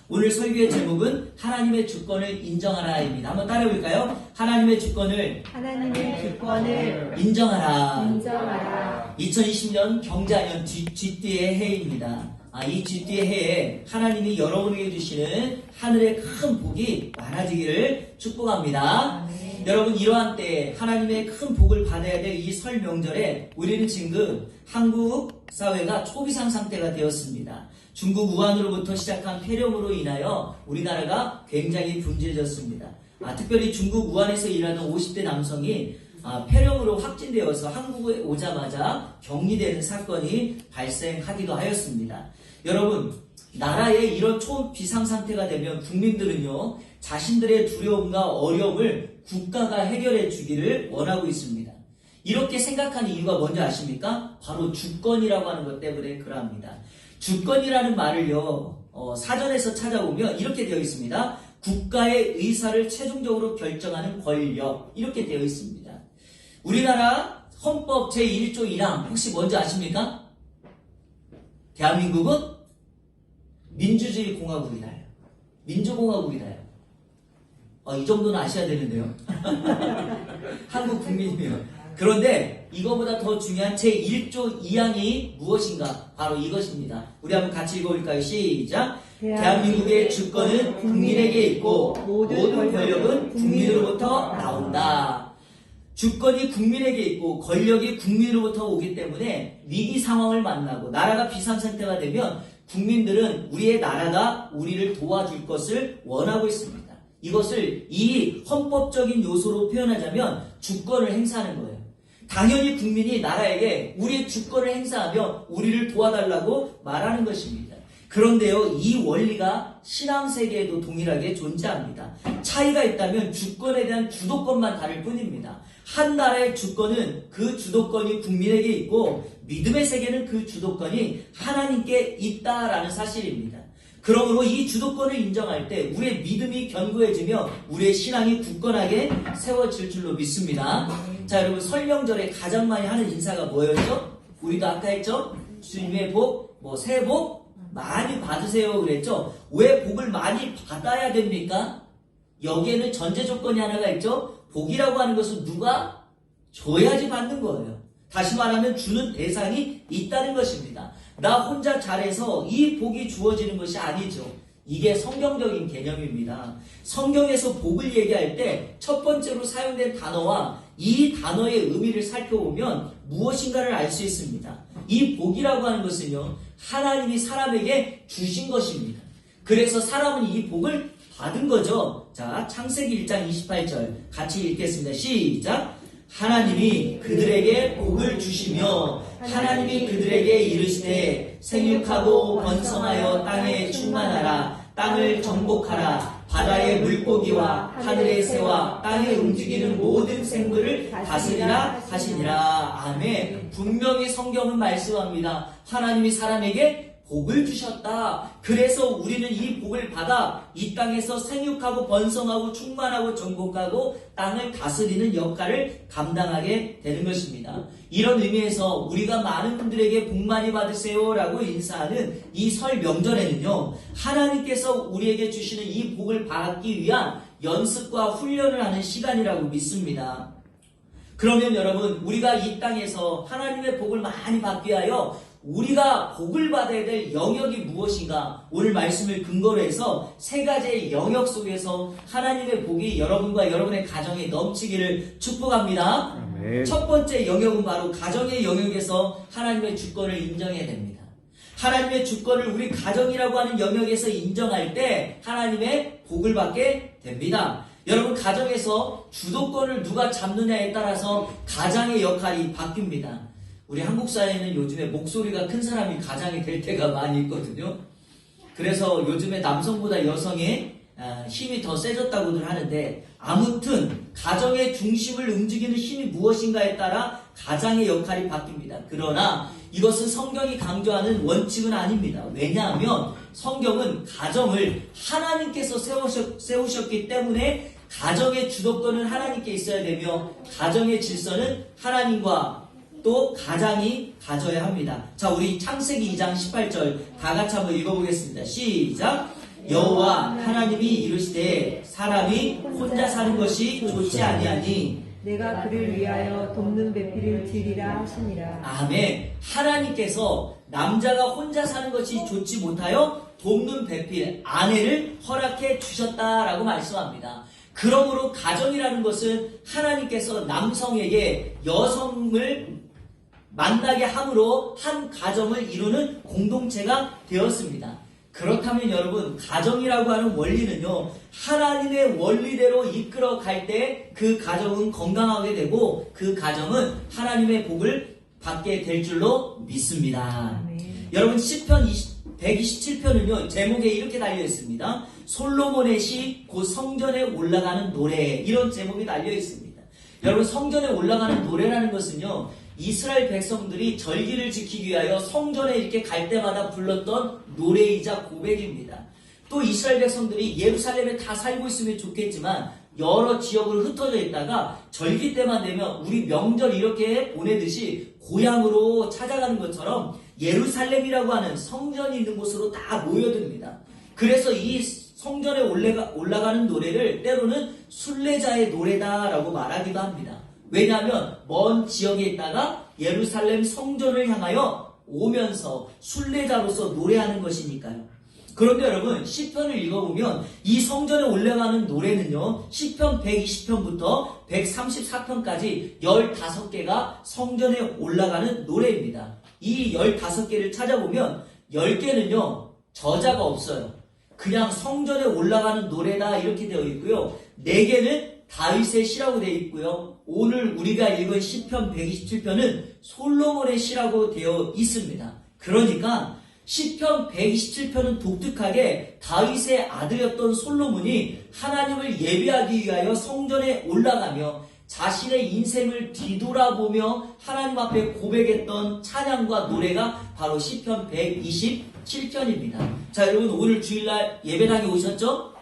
오늘 설교의 제목은 하나님의 주권을 인정하라입니다. 한번 따라해볼까요? 하나님의 주권을 인정하라. 2020년 경자년 쥐띠의 해입니다. 이 쥐띠의 해에 하나님이 여러분에게 주시는 하늘의 큰 복이 많아지기를 축복합니다. 여러분, 이러한 때에 하나님의 큰 복을 받아야 될 이 설 명절에 우리는 지금 한국 사회가 초비상 상태가 되었습니다. 중국 우한으로부터 시작한 폐렴으로 인하여 우리나라가 굉장히 분주해졌습니다. 특별히 중국 우한에서 일하는 50대 남성이 폐렴으로 확진되어서 한국에 오자마자 격리되는 사건이 발생하기도 하였습니다. 여러분, 나라에 이런 초비상 상태가 되면 국민들은요, 자신들의 두려움과 어려움을 국가가 해결해 주기를 원하고 있습니다. 이렇게 생각하는 이유가 뭔지 아십니까? 바로 주권이라고 하는 것 때문에 그러합니다. 주권이라는 말을요, 사전에서 찾아보면 이렇게 되어 있습니다. 국가의 의사를 최종적으로 결정하는 권력, 이렇게 되어 있습니다. 우리나라 헌법 제1조 1항 혹시 뭔지 아십니까? 대한민국은 민주주의 공화국이다요. 민주공화국이다요. 이 정도는 아셔야 되는데요. 한국 국민이면. 그런데 이거보다 더 중요한 제1조 2항이 무엇인가? 바로 이것입니다. 우리 한번 같이 읽어볼까요? 시작! 대한민국의 주권은 국민에게 있고 모든 권력은 국민으로부터 나온다. 주권이 국민에게 있고 권력이 국민으로부터 오기 때문에 위기 상황을 만나고 나라가 비상상태가 되면 국민들은 우리의 나라가 우리를 도와줄 것을 원하고 있습니다. 이것을 이 헌법적인 요소로 표현하자면 주권을 행사하는 거예요. 당연히 국민이 나라에게 우리의 주권을 행사하며 우리를 도와달라고 말하는 것입니다. 그런데요, 이 원리가 신앙세계에도 동일하게 존재합니다. 차이가 있다면 주권에 대한 주도권만 다를 뿐입니다. 한 나라의 주권은 그 주도권이 국민에게 있고 믿음의 세계는 그 주도권이 하나님께 있다라는 사실입니다. 그러므로 이 주도권을 인정할 때 우리의 믿음이 견고해지며 우리의 신앙이 굳건하게 세워질 줄로 믿습니다. 자, 여러분, 설명절에 가장 많이 하는 인사가 뭐였죠? 우리도 아까 했죠? 주님의 복, 새해 복 많이 받으세요 그랬죠? 왜 복을 많이 받아야 됩니까? 여기에는 전제 조건이 하나가 있죠? 복이라고 하는 것은 누가 줘야지 받는 거예요. 다시 말하면 주는 대상이 있다는 것입니다. 나 혼자 잘해서 이 복이 주어지는 것이 아니죠. 이게 성경적인 개념입니다. 성경에서 복을 얘기할 때 첫 번째로 사용된 단어와 이 단어의 의미를 살펴보면 무엇인가를 알 수 있습니다. 이 복이라고 하는 것은요, 하나님이 사람에게 주신 것입니다. 그래서 사람은 이 복을 받은 거죠. 자, 창세기 1장 28절 같이 읽겠습니다. 시작! 하나님이 그들에게 복을 주시며 하나님이 그들에게 이르시되 생육하고 번성하여 땅에 충만하라. 땅을 정복하라. 바다의 물고기와 하늘의 새와 땅에 움직이는 모든 생물을 다스리라 하시니라. 아멘. 분명히 성경은 말씀합니다. 하나님이 사람에게 복을 주셨다. 그래서 우리는 이 복을 받아 이 땅에서 생육하고 번성하고 충만하고 정복하고 땅을 다스리는 역할을 감당하게 되는 것입니다. 이런 의미에서 우리가 많은 분들에게 복 많이 받으세요 라고 인사하는 이 설 명절에는요, 하나님께서 우리에게 주시는 이 복을 받기 위한 연습과 훈련을 하는 시간이라고 믿습니다. 그러면 여러분, 우리가 이 땅에서 하나님의 복을 많이 받기 위하여 우리가 복을 받아야 될 영역이 무엇인가? 오늘 말씀을 근거로 해서 세 가지의 영역 속에서 하나님의 복이 여러분과 여러분의 가정에 넘치기를 축복합니다. 아멘. 첫 번째 영역은 바로 가정의 영역에서 하나님의 주권을 인정해야 됩니다. 하나님의 주권을 우리 가정이라고 하는 영역에서 인정할 때 하나님의 복을 받게 됩니다. 여러분, 가정에서 주도권을 누가 잡느냐에 따라서 가장의 역할이 바뀝니다. 우리 한국 사회는 요즘에 목소리가 큰 사람이 가장이 될 때가 많이 있거든요. 그래서 요즘에 남성보다 여성의 힘이 더 세졌다고들 하는데, 아무튼 가정의 중심을 움직이는 힘이 무엇인가에 따라 가장의 역할이 바뀝니다. 그러나 이것은 성경이 강조하는 원칙은 아닙니다. 왜냐하면 성경은 가정을 하나님께서 세우셨기 때문에 가정의 주도권은 하나님께 있어야 되며 가정의 질서는 하나님과 또 가장이 가져야 합니다. 자, 우리 창세기 2장 18절 다 같이 한번 읽어보겠습니다. 시작! 여호와 하나님이 이르시되 사람이 혼자 사는 것이 좋지 아니하니 내가 그를 위하여 돕는 배필을 지으리라 하시니라. 아멘. 하나님께서 남자가 혼자 사는 것이 좋지 못하여 돕는 배필, 아내를 허락해 주셨다라고 말씀합니다. 그러므로 가정이라는 것은 하나님께서 남성에게 여성을 만나게 함으로 한 가정을 이루는 공동체가 되었습니다. 그렇다면 여러분, 가정이라고 하는 원리는요, 하나님의 원리대로 이끌어 갈 때 그 가정은 건강하게 되고 그 가정은 하나님의 복을 받게 될 줄로 믿습니다. 아멘. 여러분, 시편 127편은요, 제목에 이렇게 달려 있습니다. 솔로몬의 시, 곧 성전에 올라가는 노래, 이런 제목이 달려 있습니다. 여러분, 성전에 올라가는 노래라는 것은요, 이스라엘 백성들이 절기를 지키기 위하여 성전에 이렇게 갈 때마다 불렀던 노래이자 고백입니다. 또 이스라엘 백성들이 예루살렘에 다 살고 있으면 좋겠지만 여러 지역으로 흩어져 있다가 절기 때만 되면 우리 명절 이렇게 보내듯이 고향으로 찾아가는 것처럼 예루살렘이라고 하는 성전이 있는 곳으로 다 모여듭니다. 그래서 이 성전에 올라가는 노래를 때로는 순례자의 노래다라고 말하기도 합니다. 왜냐하면 먼 지역에 있다가 예루살렘 성전을 향하여 오면서 순례자로서 노래하는 것이니까요. 그런데 여러분, 시편을 읽어보면 이 성전에 올라가는 노래는요, 시편 120편부터 134편까지 15개가 성전에 올라가는 노래입니다. 이 15개를 찾아보면 10개는요 저자가 없어요. 그냥 성전에 올라가는 노래다 이렇게 되어 있고요, 4개는 다윗의 시라고 되어 있고요, 오늘 우리가 읽은 시편 127편은 솔로몬의 시라고 되어 있습니다. 그러니까 시편 127편은 독특하게 다윗의 아들이었던 솔로몬이 하나님을 예배하기 위하여 성전에 올라가며 자신의 인생을 뒤돌아보며 하나님 앞에 고백했던 찬양과 노래가 바로 시편 127편입니다. 자, 여러분, 오늘 주일날 예배당에 오셨죠?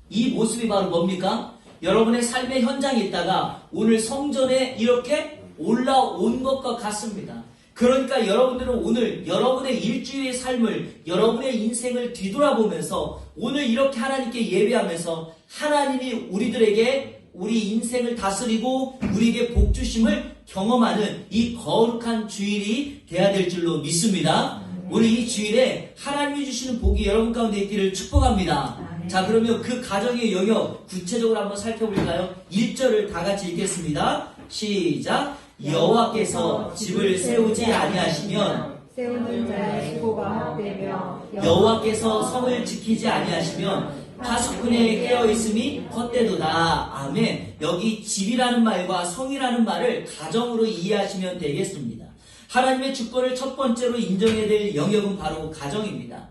이 모습이 바로 뭡니까? 여러분의 삶의 현장에 있다가 오늘 성전에 이렇게 올라온 것과 같습니다. 그러니까 여러분들은 오늘 여러분의 일주일의 삶을, 여러분의 인생을 뒤돌아보면서 오늘 이렇게 하나님께 예배하면서 하나님이 우리들에게 우리 인생을 다스리고 우리에게 복 주심을 경험하는 이 거룩한 주일이 돼야 될 줄로 믿습니다. 오늘 이 주일에 하나님이 주시는 복이 여러분 가운데 있기를 축복합니다. 자, 그러면 그 가정의 영역 구체적으로 한번 살펴볼까요? 1절을 다 같이 읽겠습니다. 시작. 여호와께서 집을 세우지 아니하시면 세우는 자의 수고가 헛되며 여호와께서 성을 지키지 아니하시면 파수꾼에 깨어있음이 헛되도다. 아멘. 여기 집이라는 말과 성이라는 말을 가정으로 이해하시면 되겠습니다. 하나님의 주권을 첫 번째로 인정해야 될 영역은 바로 가정입니다.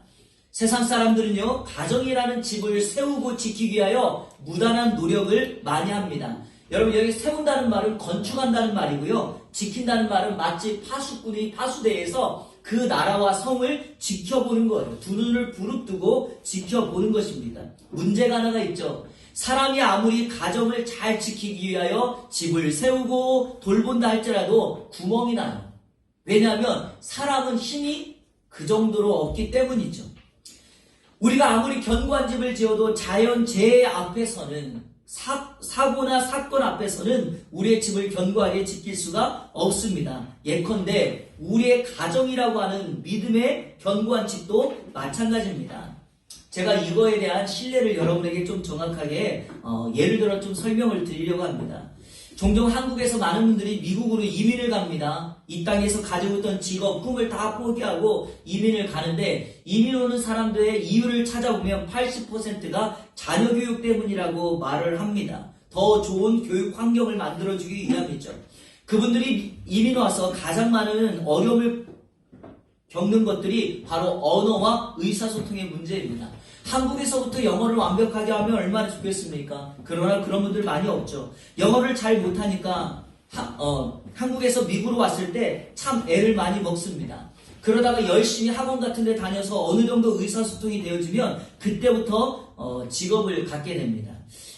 세상 사람들은요, 가정이라는 집을 세우고 지키기 위하여 무단한 노력을 많이 합니다. 여러분, 여기 세운다는 말은 건축한다는 말이고요, 지킨다는 말은 마치 파수꾼이 파수대에서 그 나라와 성을 지켜보는 거예요. 두 눈을 부릅뜨고 지켜보는 것입니다. 문제가 하나가 있죠. 사람이 아무리 가정을 잘 지키기 위하여 집을 세우고 돌본다 할지라도 구멍이 나요. 왜냐하면 사람은 힘이 그 정도로 없기 때문이죠. 우리가 아무리 견고한 집을 지어도 자연재해 앞에서는, 사고나 사건 앞에서는 우리의 집을 견고하게 지킬 수가 없습니다. 예컨대 우리의 가정이라고 하는 믿음의 견고한 집도 마찬가지입니다. 제가 이거에 대한 신뢰를 여러분에게 좀 정확하게 예를 들어 좀 설명을 드리려고 합니다. 종종 한국에서 많은 분들이 미국으로 이민을 갑니다. 이 땅에서 가지고 있던 직업, 꿈을 다 포기하고 이민을 가는데, 이민 오는 사람들의 이유를 찾아보면 80%가 자녀 교육 때문이라고 말을 합니다. 더 좋은 교육 환경을 만들어주기 위함이죠. 그분들이 이민 와서 가장 많은 어려움을 겪는 것들이 바로 언어와 의사소통의 문제입니다. 한국에서부터 영어를 완벽하게 하면 얼마나 좋겠습니까? 그러나 그런 분들 많이 없죠. 영어를 잘 못하니까 한국에서 미국으로 왔을 때 참 애를 많이 먹습니다. 그러다가 열심히 학원 같은 데 다녀서 어느 정도 의사소통이 되어지면 그때부터 직업을 갖게 됩니다.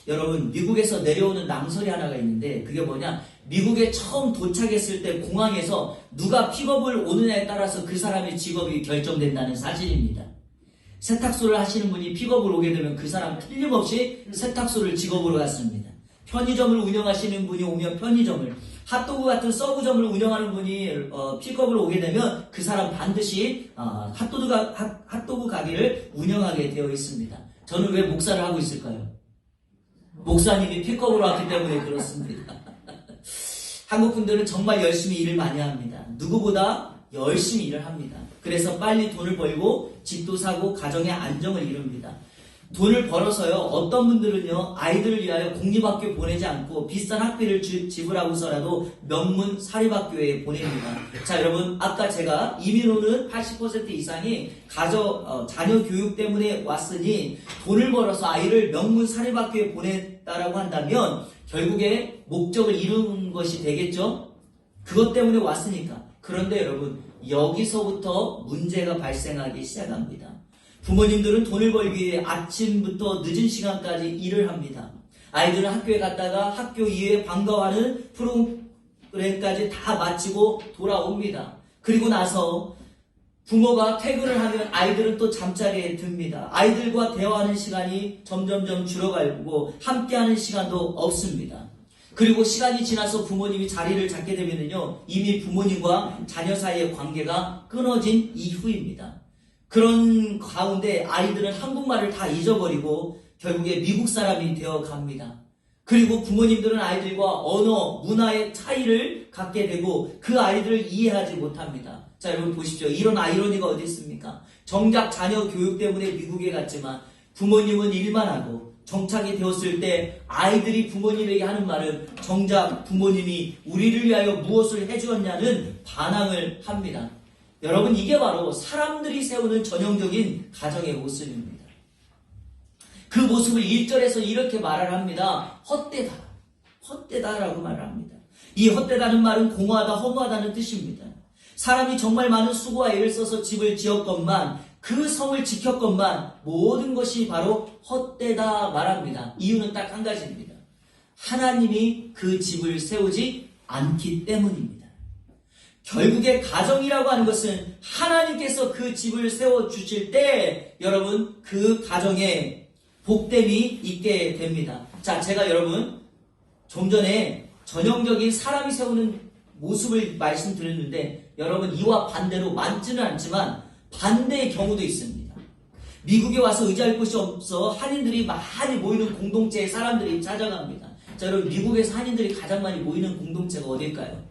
여러분, 미국에서 내려오는 낭설이 하나가 있는데, 그게 뭐냐, 미국에 처음 도착했을 때 공항에서 누가 픽업을 오느냐에 따라서 그 사람의 직업이 결정된다는 사실입니다. 세탁소를 하시는 분이 픽업을 오게 되면 그 사람 틀림없이 세탁소를 직업으로 갖습니다. 편의점을 운영하시는 분이 오면 편의점을, 핫도그 같은 서브점을 운영하는 분이 픽업을 오게 되면 그 사람 반드시 핫도그 가게를 운영하게 되어 있습니다. 저는 왜 목사를 하고 있을까요? 목사님이 픽업으로 왔기 때문에 그렇습니다. 한국 분들은 정말 열심히 일을 많이 합니다. 누구보다 열심히 일을 합니다. 그래서 빨리 돈을 벌고 집도 사고 가정의 안정을 이룹니다. 돈을 벌어서요, 어떤 분들은요, 아이들을 위하여 공립학교 보내지 않고 비싼 학비를 지불하고서라도 명문 사립학교에 보냅니다. 자, 여러분, 아까 제가 이민호는 80% 이상이 자녀 교육 때문에 왔으니 돈을 벌어서 아이를 명문 사립학교에 보냈다라고 한다면 결국에 목적을 이룬 것이 되겠죠? 그것 때문에 왔으니까. 그런데 여러분, 여기서부터 문제가 발생하기 시작합니다. 부모님들은 돈을 벌기 위해 아침부터 늦은 시간까지 일을 합니다. 아이들은 학교에 갔다가 학교 이후에 방과하는 프로그램까지 다 마치고 돌아옵니다. 그리고 나서 부모가 퇴근을 하면 아이들은 또 잠자리에 듭니다. 아이들과 대화하는 시간이 점점점 줄어가고 함께하는 시간도 없습니다. 그리고 시간이 지나서 부모님이 자리를 잡게 되면요, 이미 부모님과 자녀 사이의 관계가 끊어진 이후입니다. 그런 가운데 아이들은 한국말을 다 잊어버리고 결국에 미국 사람이 되어 갑니다. 그리고 부모님들은 아이들과 언어, 문화의 차이를 갖게 되고 그 아이들을 이해하지 못합니다. 자, 여러분 보십시오. 이런 아이러니가 어디 있습니까? 정작 자녀 교육 때문에 미국에 갔지만 부모님은 일만 하고 정착이 되었을 때 아이들이 부모님에게 하는 말은 정작 부모님이 우리를 위하여 무엇을 해주었냐는 반항을 합니다. 여러분, 이게 바로 사람들이 세우는 전형적인 가정의 모습입니다. 그 모습을 1절에서 이렇게 말을 합니다. 헛되다. 헛되다라고 말을 합니다. 이 헛되다는 말은 공허하다, 허무하다는 뜻입니다. 사람이 정말 많은 수고와 애를 써서 집을 지었건만, 그 성을 지켰건만 모든 것이 바로 헛되다 말합니다. 이유는 딱 한 가지입니다. 하나님이 그 집을 세우지 않기 때문입니다. 결국에 가정이라고 하는 것은 하나님께서 그 집을 세워주실 때 여러분 그 가정에 복됨이 있게 됩니다. 자, 제가 여러분 좀 전에 전형적인 사람이 세우는 모습을 말씀드렸는데 여러분 이와 반대로 많지는 않지만 반대의 경우도 있습니다. 미국에 와서 의지할 곳이 없어 한인들이 많이 모이는 공동체에 사람들이 찾아갑니다. 자, 여러분 미국에서 한인들이 가장 많이 모이는 공동체가 어딜까요?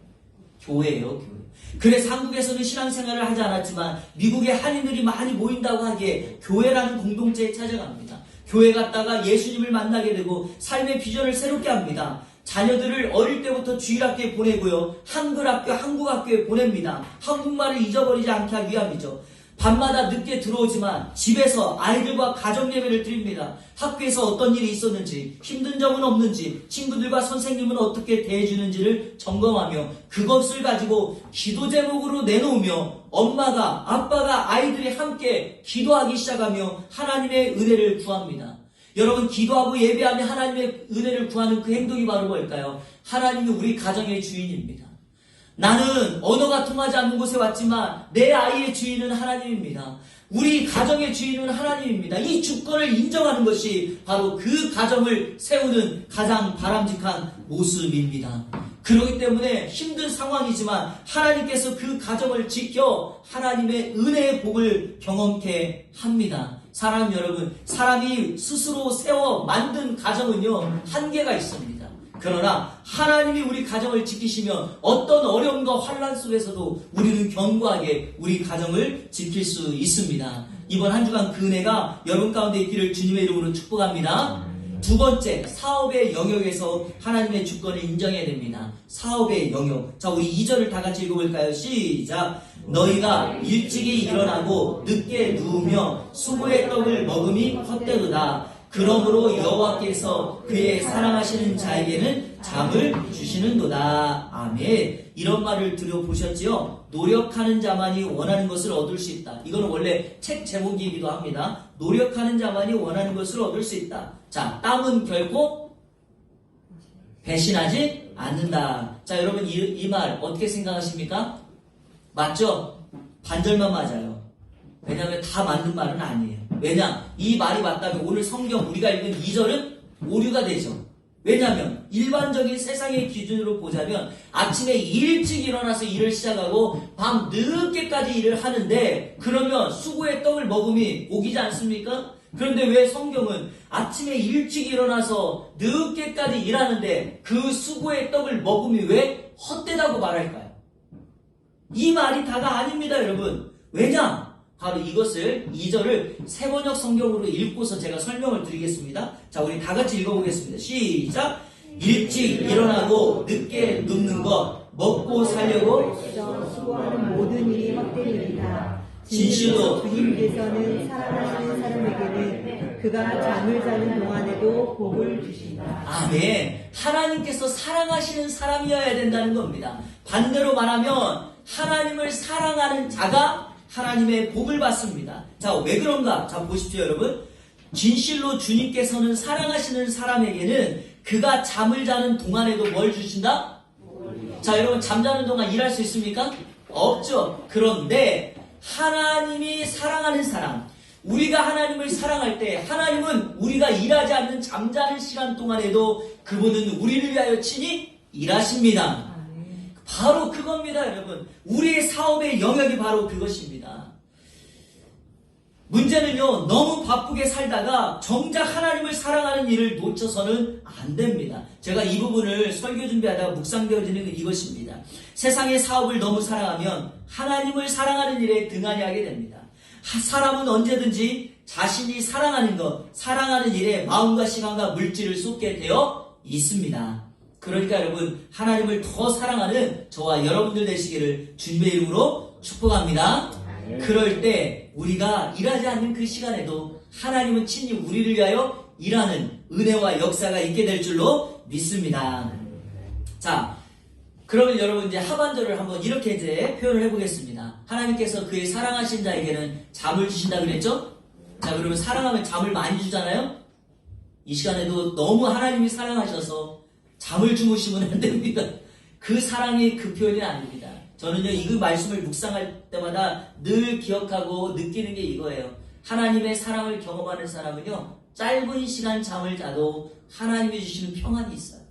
교회예요, 교회. 그래서 한국에서는 신앙생활을 하지 않았지만 미국에 한인들이 많이 모인다고 하기에 교회라는 공동체에 찾아갑니다. 교회 갔다가 예수님을 만나게 되고 삶의 비전을 새롭게 합니다. 자녀들을 어릴 때부터 주일학교에 보내고요. 한글학교, 한국학교에 보냅니다. 한국말을 잊어버리지 않게 하기 위함이죠. 밤마다 늦게 들어오지만 집에서 아이들과 가정 예배를 드립니다. 학교에서 어떤 일이 있었는지, 힘든 점은 없는지, 친구들과 선생님은 어떻게 대해주는지를 점검하며 그것을 가지고 기도 제목으로 내놓으며 엄마가, 아빠가, 아이들이 함께 기도하기 시작하며 하나님의 은혜를 구합니다. 여러분, 기도하고 예배하며 하나님의 은혜를 구하는 그 행동이 바로 뭘까요? 하나님이 우리 가정의 주인입니다. 나는 언어가 통하지 않는 곳에 왔지만 내 아이의 주인은 하나님입니다. 우리 가정의 주인은 하나님입니다. 이 주권을 인정하는 것이 바로 그 가정을 세우는 가장 바람직한 모습입니다. 그렇기 때문에 힘든 상황이지만 하나님께서 그 가정을 지켜 하나님의 은혜의 복을 경험케 합니다. 사람 여러분, 사람이 스스로 세워 만든 가정은요, 한계가 있습니다. 그러나 하나님이 우리 가정을 지키시면 어떤 어려움과 환난 속에서도 우리는 견고하게 우리 가정을 지킬 수 있습니다. 이번 한 주간 그 은혜가 여러분 가운데 있기를 주님의 이름으로 축복합니다. 두 번째, 사업의 영역에서 하나님의 주권을 인정해야 됩니다. 사업의 영역. 자, 우리 2절을 다 같이 읽어볼까요? 시작. 너희가 일찍이 일어나고 늦게 누우며 수고의 떡을 먹음이 헛되도다. 그러므로 여호와께서 그의 사랑하시는 자에게는 잠을 주시는도다. 아멘. 이런 말을 들어보셨지요? 노력하는 자만이 원하는 것을 얻을 수 있다. 이거는 원래 책 제목이기도 합니다. 노력하는 자만이 원하는 것을 얻을 수 있다. 자, 땀은 결코 배신하지 않는다. 자, 여러분 이 말 어떻게 생각하십니까? 맞죠? 반절만 맞아요. 왜냐하면 다 맞는 말은 아니에요. 왜냐? 이 말이 맞다면 오늘 성경 우리가 읽은 2절은 오류가 되죠. 왜냐하면 일반적인 세상의 기준으로 보자면 아침에 일찍 일어나서 일을 시작하고 밤 늦게까지 일을 하는데 그러면 수고의 떡을 먹음이 복이지 않습니까? 그런데 왜 성경은 아침에 일찍 일어나서 늦게까지 일하는데 그 수고의 떡을 먹음이 왜 헛되다고 말할까요? 이 말이 다가 아닙니다, 여러분. 왜냐? 바로 이것을 2절을 세번역 성경으로 읽고서 제가 설명을 드리겠습니다. 자, 우리 다 같이 읽어보겠습니다. 시작! 일찍 일어나고 늦게 눕는 것, 먹고 살려고 수고하는 모든 일이 헛된 일이다. 진실로 주님께서는 사랑하시는 사람에게는 그가 잠을 자는 동안에도 복을 주신다. 아멘. 하나님께서 사랑하시는 사람이어야 된다는 겁니다. 반대로 말하면 하나님을 사랑하는 자가 하나님의 복을 받습니다. 자, 왜 그런가? 자, 보십시오, 여러분. 진실로 주님께서는 사랑하시는 사람에게는 그가 잠을 자는 동안에도 뭘 주신다? 자, 여러분, 잠자는 동안 일할 수 있습니까? 없죠. 그런데 하나님이 사랑하는 사람, 우리가 하나님을 사랑할 때 하나님은 우리가 일하지 않는 잠자는 시간 동안에도 그분은 우리를 위하여 친히 일하십니다. 바로 그겁니다, 여러분. 우리의 사업의 영역이 바로 그것입니다. 문제는요, 너무 바쁘게 살다가 정작 하나님을 사랑하는 일을 놓쳐서는 안 됩니다. 제가 이 부분을 설교 준비하다가 묵상되어지는 건 이것입니다. 세상의 사업을 너무 사랑하면 하나님을 사랑하는 일에 등한히 하게 됩니다. 사람은 언제든지 자신이 사랑하는 것, 사랑하는 일에 마음과 시간과 물질을 쏟게 되어 있습니다. 그러니까 여러분, 하나님을 더 사랑하는 저와 여러분들 되시기를 주님의 이름으로 축복합니다. 그럴 때 우리가 일하지 않는 그 시간에도 하나님은 친히 우리를 위하여 일하는 은혜와 역사가 있게 될 줄로 믿습니다. 자, 그러면 여러분 이제 하반절을 한번 이렇게 이제 표현을 해보겠습니다. 하나님께서 그의 사랑하신 자에게는 잠을 주신다 그랬죠? 자, 그러면 사랑하면 잠을 많이 주잖아요? 이 시간에도 너무 하나님이 사랑하셔서 잠을 주무시면 안 됩니다. 그 사랑이 그 표현이 아닙니다. 저는요, 이 말씀을 묵상할 때마다 늘 기억하고 느끼는 게 이거예요. 하나님의 사랑을 경험하는 사람은요, 짧은 시간 잠을 자도 하나님이 주시는 평안이 있어요.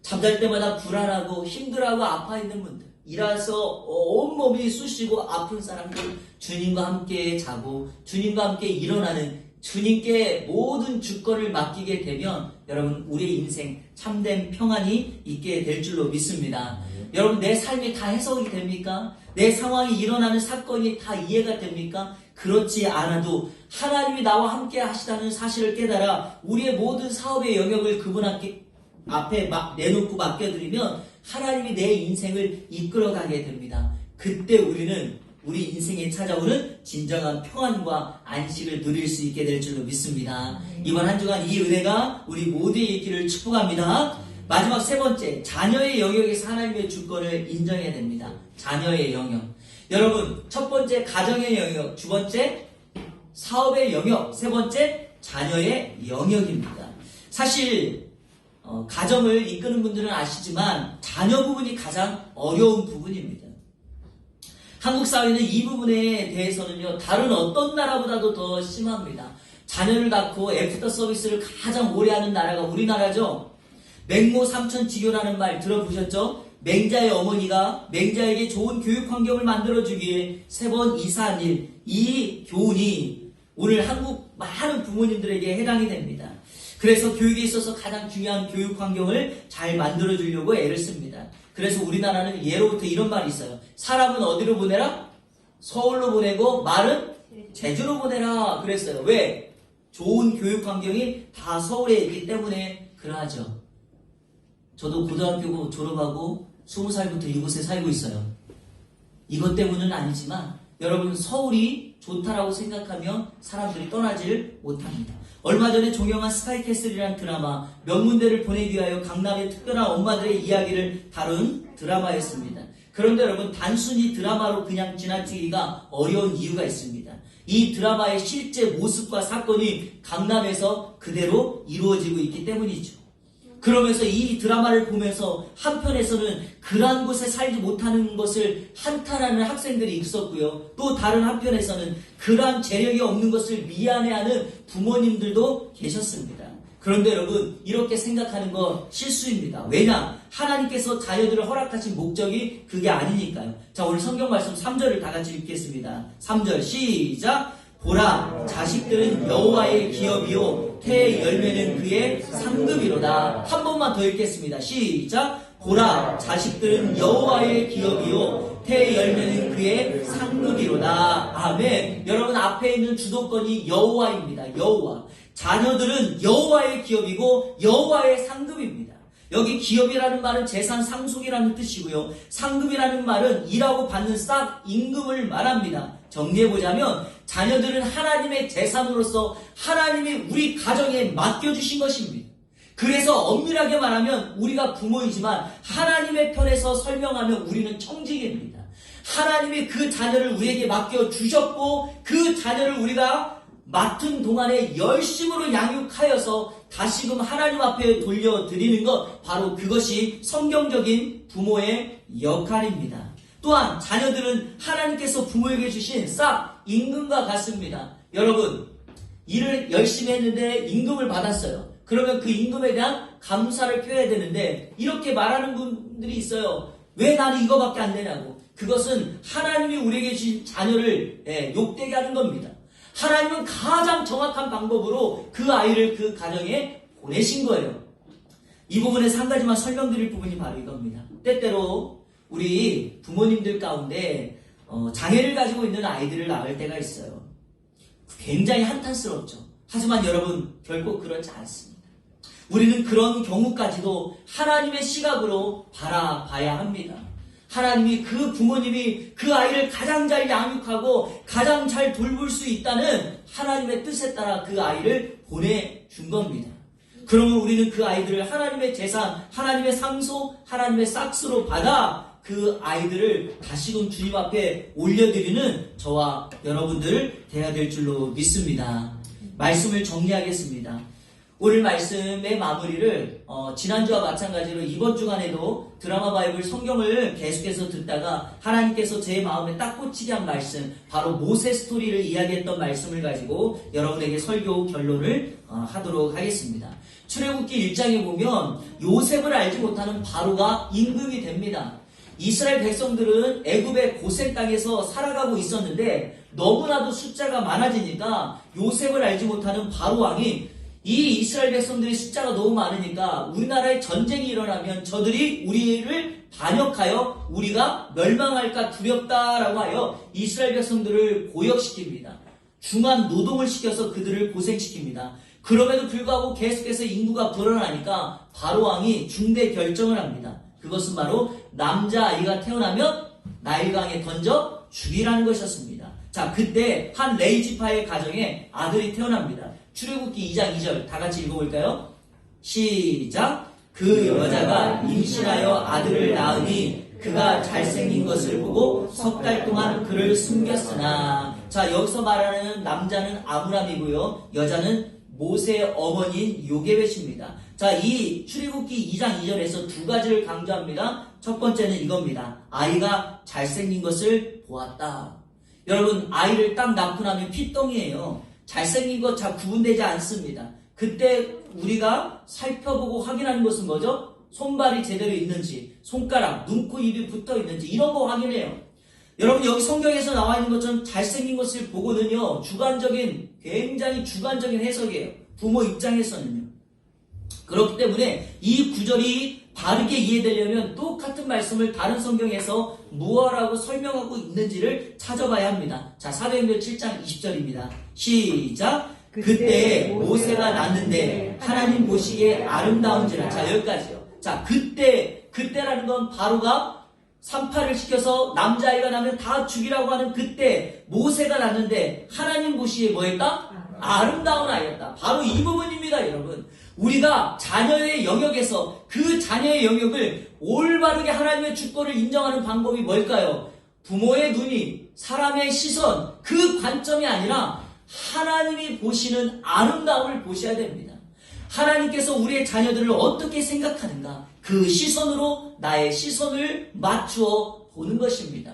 잠잘 때마다 불안하고 힘들어하고 아파 있는 분들, 일해서 온몸이 쑤시고 아픈 사람들, 주님과 함께 자고 주님과 함께 일어나는 주님께 모든 주권을 맡기게 되면 여러분 우리의 인생 참된 평안이 있게 될 줄로 믿습니다. 여러분 내 삶이 다 해석이 됩니까? 내 상황이 일어나는 사건이 다 이해가 됩니까? 그렇지 않아도 하나님이 나와 함께 하시다는 사실을 깨달아 우리의 모든 사업의 영역을 그분 앞에 내놓고 맡겨드리면 하나님이 내 인생을 이끌어가게 됩니다. 그때 우리는 우리 인생에 찾아오는 진정한 평안과 안식을 누릴 수 있게 될 줄로 믿습니다. 이번 한 주간 이 은혜가 우리 모두의 있기를 축복합니다. 마지막 세 번째, 자녀의 영역에서 하나님의 주권을 인정해야 됩니다. 자녀의 영역. 여러분, 첫 번째 가정의 영역, 두 번째 사업의 영역, 세 번째 자녀의 영역입니다. 사실 가정을 이끄는 분들은 아시지만 자녀 부분이 가장 어려운 부분입니다. 한국 사회는 이 부분에 대해서는요, 다른 어떤 나라보다도 더 심합니다. 자녀를 낳고 애프터 서비스를 가장 오래 하는 나라가 우리나라죠. 맹모 삼천지교라는 말 들어보셨죠? 맹자의 어머니가 맹자에게 좋은 교육 환경을 만들어주기에 3번 이사한 일, 이 교훈이 오늘 한국 많은 부모님들에게 해당이 됩니다. 그래서 교육에 있어서 가장 중요한 교육 환경을 잘 만들어주려고 애를 씁니다. 그래서 우리나라는 예로부터 이런 말이 있어요. 사람은 어디로 보내라? 서울로 보내고 말은 제주로 보내라 그랬어요. 왜? 좋은 교육 환경이 다 서울에 있기 때문에 그러하죠. 저도 고등학교 졸업하고 20살부터 이곳에 살고 있어요. 이것 때문은 아니지만 여러분 서울이 좋다라고 생각하면 사람들이 떠나질 못합니다. 얼마 전에 종영한 스카이캐슬이라는 드라마, 명문대를 보내기 위하여 강남의 특별한 엄마들의 이야기를 다룬 드라마였습니다. 그런데 여러분 단순히 드라마로 그냥 지나치기가 어려운 이유가 있습니다. 이 드라마의 실제 모습과 사건이 강남에서 그대로 이루어지고 있기 때문이죠. 그러면서 이 드라마를 보면서 한편에서는 그러한 곳에 살지 못하는 것을 한탄하는 학생들이 있었고요. 또 다른 한편에서는 그러한 재력이 없는 것을 미안해하는 부모님들도 계셨습니다. 그런데 여러분, 이렇게 생각하는 건 실수입니다. 왜냐? 하나님께서 자녀들을 허락하신 목적이 그게 아니니까요. 자, 오늘 성경 말씀 3절을 다 같이 읽겠습니다. 3절 시작! 보라, 자식들은 여호와의 기업이요 태의 열매는 그의 상급이로다. 한 번만 더 읽겠습니다. 시작! 보라, 자식들은 여호와의 기업이요 태의 열매는 그의 상급이로다. 아멘. 여러분, 앞에 있는 주도권이 여호와입니다. 여호와. 자녀들은 여호와의 기업이고 여호와의 상급입니다. 여기 기업이라는 말은 재산 상속이라는 뜻이고요. 상급이라는 말은 일하고 받는 싹 임금을 말합니다. 정리해보자면 자녀들은 하나님의 재산으로서 하나님이 우리 가정에 맡겨주신 것입니다. 그래서 엄밀하게 말하면 우리가 부모이지만 하나님의 편에서 설명하면 우리는 청직입니다. 하나님이 그 자녀를 우리에게 맡겨주셨고 그 자녀를 우리가 맡은 동안에 열심으로 양육하여서 다시금 하나님 앞에 돌려드리는 것, 바로 그것이 성경적인 부모의 역할입니다. 또한 자녀들은 하나님께서 부모에게 주신 싹 임금과 같습니다. 여러분, 일을 열심히 했는데 임금을 받았어요. 그러면 그 임금에 대한 감사를 표해야 되는데 이렇게 말하는 분들이 있어요. 왜 나는 이거밖에 안 되냐고. 그것은 하나님이 우리에게 주신 자녀를 욕되게 하는 겁니다. 하나님은 가장 정확한 방법으로 그 아이를 그 가정에 보내신 거예요. 이 부분에서 한 가지만 설명드릴 부분이 바로 이겁니다. 때때로 우리 부모님들 가운데 장애를 가지고 있는 아이들을 낳을 때가 있어요. 굉장히 한탄스럽죠. 하지만 여러분, 결코 그렇지 않습니다. 우리는 그런 경우까지도 하나님의 시각으로 바라봐야 합니다. 하나님이 그 부모님이 그 아이를 가장 잘 양육하고 가장 잘 돌볼 수 있다는 하나님의 뜻에 따라 그 아이를 보내준 겁니다. 그러면 우리는 그 아이들을 하나님의 재산, 하나님의 상속, 하나님의 싹스로 받아 그 아이들을 다시금 주님 앞에 올려드리는 저와 여러분들 돼야 될 줄로 믿습니다. 말씀을 정리하겠습니다. 오늘 말씀의 마무리를 지난주와 마찬가지로 이번 주간에도 드라마 바이블 성경을 계속해서 듣다가 하나님께서 제 마음에 딱 꽂히게 한 말씀, 바로 모세 스토리를 이야기했던 말씀을 가지고 여러분에게 설교 결론을 하도록 하겠습니다. 출애굽기 1장에 보면 요셉을 알지 못하는 바로가 임금이 됩니다. 이스라엘 백성들은 애굽의 고센 땅에서 살아가고 있었는데 너무나도 숫자가 많아지니까 요셉을 알지 못하는 바로 왕이 이 이스라엘 백성들의 숫자가 너무 많으니까 우리나라에 전쟁이 일어나면 저들이 우리를 반역하여 우리가 멸망할까 두렵다라고 하여 이스라엘 백성들을 고역시킵니다. 중한 노동을 시켜서 그들을 고생시킵니다. 그럼에도 불구하고 계속해서 인구가 불어나니까 바로 왕이 중대 결정을 합니다. 그것은 바로 남자아이가 태어나면 나일강에 던져 죽이라는 것이었습니다. 자, 그때 한 레이지파의 가정에 아들이 태어납니다. 출애굽기 2장 2절 다 같이 읽어볼까요? 시작! 그 여자가 임신하여 아들을 낳으니 그가 잘생긴 것을 보고 석 달 동안 그를 숨겼으나. 자, 여기서 말하는 남자는 아므람이고요, 여자는 모세의 어머니인 요게벳입니다. 자, 이 출애굽기 2장 2절에서 두 가지를 강조합니다. 첫 번째는 이겁니다. 아이가 잘생긴 것을 보았다. 여러분, 아이를 딱 낳고 나면 피덩이에요. 잘생긴 것 잘 구분되지 않습니다. 그때 우리가 살펴보고 확인하는 것은 뭐죠? 손발이 제대로 있는지, 손가락, 눈, 코, 입이 붙어 있는지, 이런 거 확인해요. 여러분, 여기 성경에서 나와 있는 것처럼 잘생긴 것을 보고는요, 굉장히 주관적인 해석이에요. 부모 입장에서는요. 그렇기 때문에 이 구절이 바르게 이해되려면 똑같은 말씀을 다른 성경에서 무엇라고 설명하고 있는지를 찾아봐야 합니다. 자, 사도행전 7장 20절입니다. 시작! 그때 모세가 낳는데 하나님 보시기에 아름다운지라. 자, 여기까지요. 자, 그때라는 건 바로가 산파를 시켜서 남자아이가 나면 다 죽이라고 하는 그때 모세가 낳는데 하나님 보시기에 뭐였다? 아름다운 아이였다. 바로 이 부분입니다, 여러분. 우리가 자녀의 영역에서 그 자녀의 영역을 올바르게 하나님의 주권을 인정하는 방법이 뭘까요? 부모의 눈이, 사람의 시선, 그 관점이 아니라 하나님이 보시는 아름다움을 보셔야 됩니다. 하나님께서 우리의 자녀들을 어떻게 생각하는가? 그 시선으로 나의 시선을 맞추어 보는 것입니다.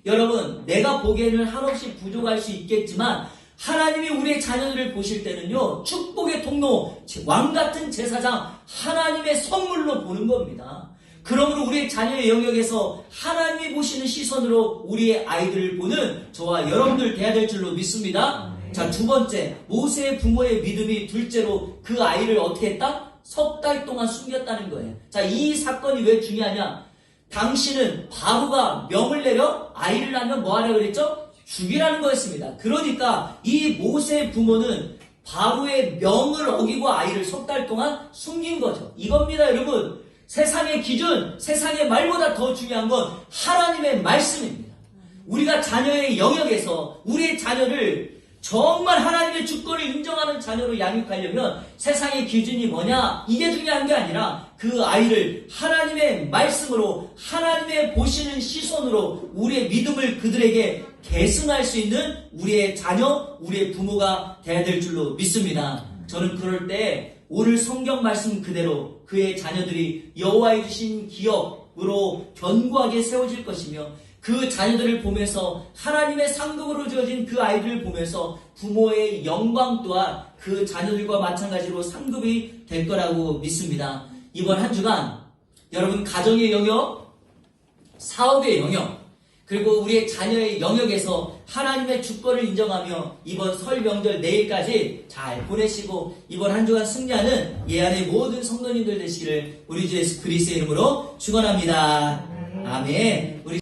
여러분, 내가 보기에는 한없이 부족할 수 있겠지만 하나님이 우리의 자녀들을 보실 때는요, 축복의 통로, 왕같은 제사장, 하나님의 선물로 보는 겁니다. 그러므로 우리의 자녀의 영역에서 하나님이 보시는 시선으로 우리의 아이들을 보는 저와 여러분들 돼야 될 줄로 믿습니다. 자, 두 번째, 모세의 부모의 믿음이 둘째로 그 아이를 어떻게 했다? 석 달 동안 숨겼다는 거예요. 자, 이 사건이 왜 중요하냐? 당신은 바로가 명을 내려 아이를 낳으면 뭐 하라 그랬죠? 죽이라는 거였습니다. 그러니까 이 모세의 부모는 바로의 명을 어기고 아이를 석 달 동안 숨긴 거죠. 이겁니다, 여러분. 세상의 기준, 세상의 말보다 더 중요한 건 하나님의 말씀입니다. 우리가 자녀의 영역에서 우리의 자녀를 정말 하나님의 주권을 인정하는 자녀로 양육하려면 세상의 기준이 뭐냐? 이게 중요한 게 아니라 그 아이를 하나님의 말씀으로, 하나님의 보시는 시선으로 우리의 믿음을 그들에게 계승할 수 있는 우리의 자녀, 우리의 부모가 돼야 될 줄로 믿습니다. 저는 그럴 때 오늘 성경 말씀 그대로 그의 자녀들이 여호와의 주신 기업으로 견고하게 세워질 것이며 그 자녀들을 보면서 하나님의 상급으로 주어진 그 아이들을 보면서 부모의 영광 또한 그 자녀들과 마찬가지로 상급이 될 거라고 믿습니다. 이번 한 주간 여러분 가정의 영역, 사업의 영역, 그리고 우리의 자녀의 영역에서 하나님의 주권을 인정하며 이번 설 명절 내일까지 잘 보내시고 이번 한 주간 승리하는 예안의 모든 성도님들 되시기를 우리 주 예수 그리스도의 이름으로 축원합니다. 아멘. 우리